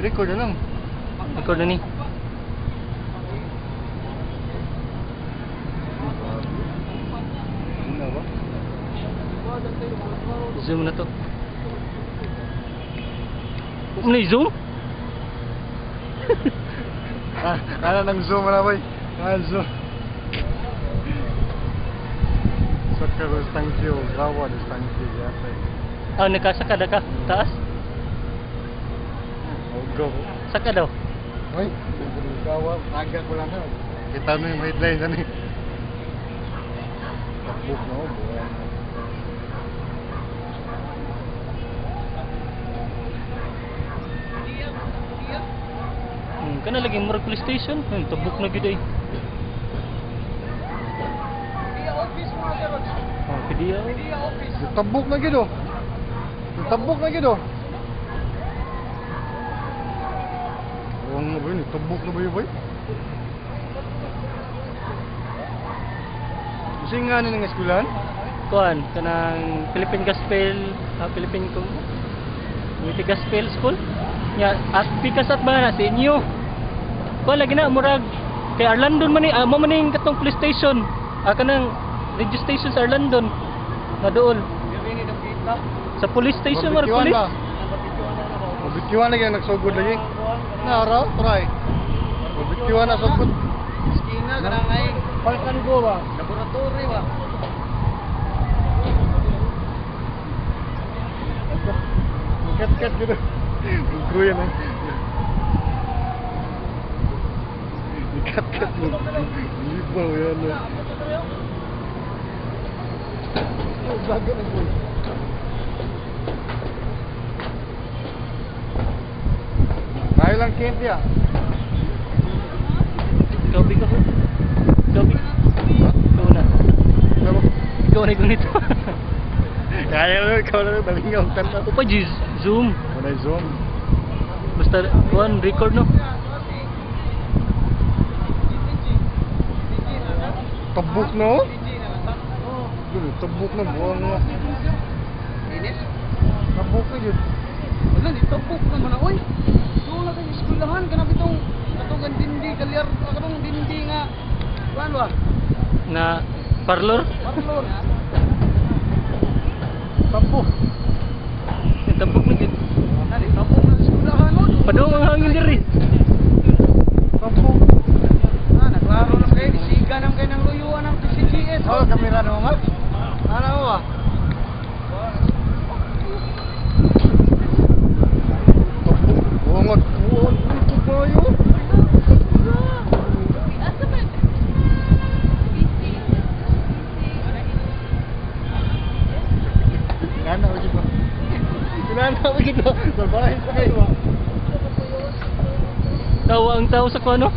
Record na lang. Record na ni. Ano ba? Zoom na to. Ano yung zoom? Kala nang zoom na boy. Kala zoom. Saka ko tangkyo, gawa ng tangkyo yata. Ah, nakasakada ka? Taas? Oh, go. Saka daw. Ay, gawa, agak ko lang ha. Kita mo yung headline na ni. Tapok na ako, buwan. Kana lagi murag police station. Tabuk na gid ay. Oh, pedia. Tabok na gid oh. Tabok na gid oh. Wong mo ba yun? Tabok na ba yun boy? Kasi nga na ng eskulan? Kuan kanang Philippine Gospel, Philippine Community Gospel School. Nya at pikas at ba na sa inyo. Kuan lagi na murag kay Arlandon man ni mo maning katong police station. Kanang radio station sa Arlandon. Na dool. Sa police station mar police. Mabitiwan lagi nagsugod lagi. Na raw try. Mabitiwan na sugod. Skina kanang ay Palkan go ba? laboratory ba. Kat gitu. Gruya na. Kat. Libaw yan. Bago na po. Tayo lang Kent ya. Gabi ko. Gabi. Ikaw na. Ikaw na ganito. Kaya mo ikaw na daming yung kanta. Upa zoom. Muna zoom. Basta kuan record no. Tabuk no? Tabuk na buwang mo. Inis. Tabuk na yun. Wala di tabok naman oy. So na kay eskwelahan kana bitong katong dindi kalyar katong dindi nga kuan ba? Na parlor. Parlor. Tabuk. Tabuk na gid. Nani tabok na sa eskwelahan no. Padung ang hangin diri. Tabuk. Naglaro na kay siga nang kay nang luyuan ng PCGS. Oh, kamera mo nga. Ano ba? Buwangot. Ito ba yun? Kinana ko dito. Kinana ko dito. Babae sa kayo ba? Tawa ang tao sa kuno.